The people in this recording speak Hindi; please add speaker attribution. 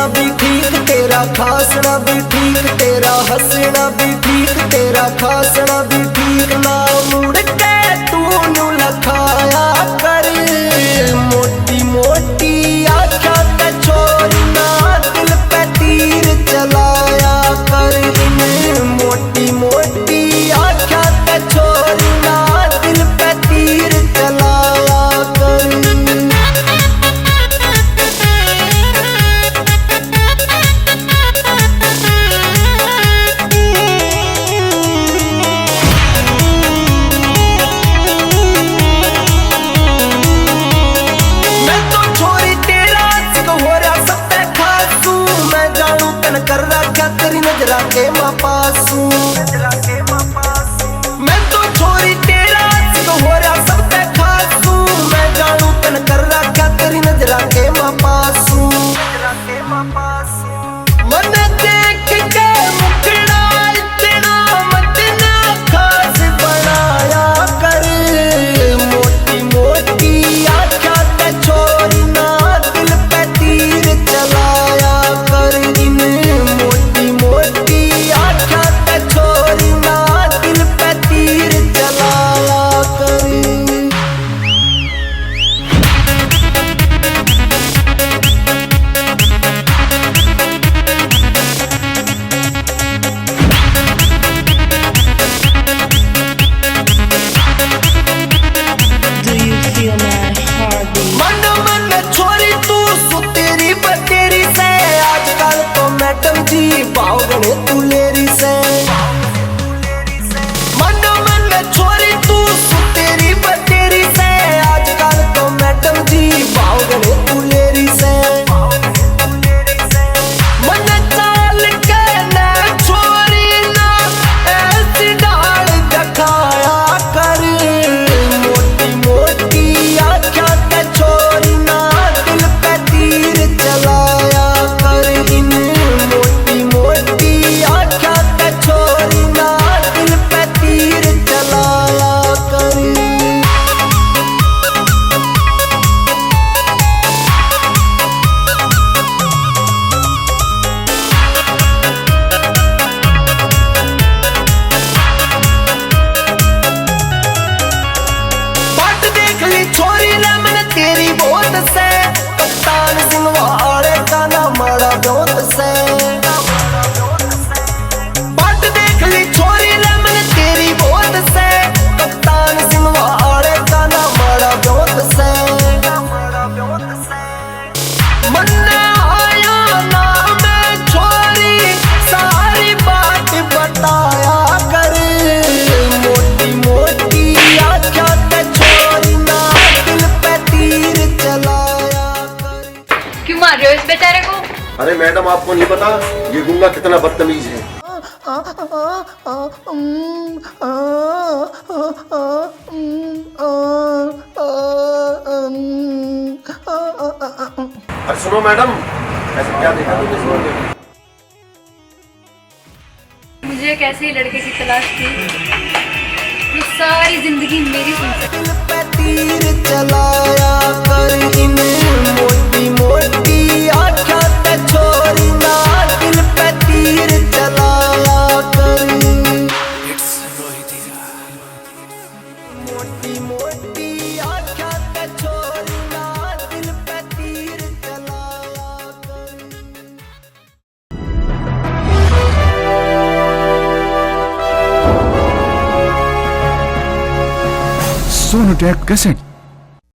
Speaker 1: बोलना भी ठीक, तेरा खासना भी ठीक, तेरा हंसना भी ठीक, तेरा खासना भी ठीक। ना मुड़ के तू नू लखाया कर मोटी मोटी आँखा ते छोरी, ना दिल पे तीर चलाया कर। मोटी मोटी आँखा ते छोरी, ना दिल पे तीर चलाया कर। कर रखा तेरी नजरा के मां पासू, मैं तो छोरी तेरा हो रहा सब पे खासू। मैं जानू तन कर रखा तेरी नजरा के मां पासू। मन देख के मुखड़ा इतना मत ना खास बनाया कर। मोटी मोटी आँखा ते छोरी, ना दिल पे तीर चलाया कर। मोटी मोटी आँखा ते छोरी, ना दिल पे तीर चलाया कर।
Speaker 2: Do you feel my heartbeat?
Speaker 1: मन मन छोरी तू सुतेरी बतेरी से, आजकल तो मैडम जी पाओगणे तू लेरी से। मन मन छोरी तू सुतेरी बतेरी से, आजकल तो मैडम जी पाओगणे तू लेरी से। मन चाल के ना छोरी, ना ऐसी डाल दिखाया कर। मोटी मोटी आँखा ते छोरी, ना दिल पे तीर चलाया कर। मोटी मोटी आँखा ते छोरी, ना दिल पे तीर चलाया कर। बाट देख ली छोरी रे मैंने तेरी बहुत से, कप्तान सिंह वाले का ना मारा बहुत से। बाट देख ली छोरी रे मैंने तेरी बहुत से, कप्तान सिंह वाले का ना मारा बहुत से। मन आया ना मैं छोरी, सारी बात बताया कर। मोटी मोटी आँखा ते छोरी, ना दिल पे तीर चलाया कर।
Speaker 3: क्यों मार रहे हो इस बेचारे को?
Speaker 4: अरे मैडम आपको नहीं पता ये गुंगा कितना बदतमीज है। अरे सुनो मैडम, ऐसा क्या देखा तुमने इस लड़के को?
Speaker 3: मुझे एक ऐसे ही लड़के की तलाश थी जो सारी जिंदगी मेरी सुन सके।
Speaker 1: दिल पे तीर चलाया कर। मोटी मोटी आँखा ते छोरी, ना दिल पे तीर चलाया कर। मोटी मोटी आँखा ते छोरी, ना दिल पे तीर चलाया कर।
Speaker 5: सोनोटेक कैसेट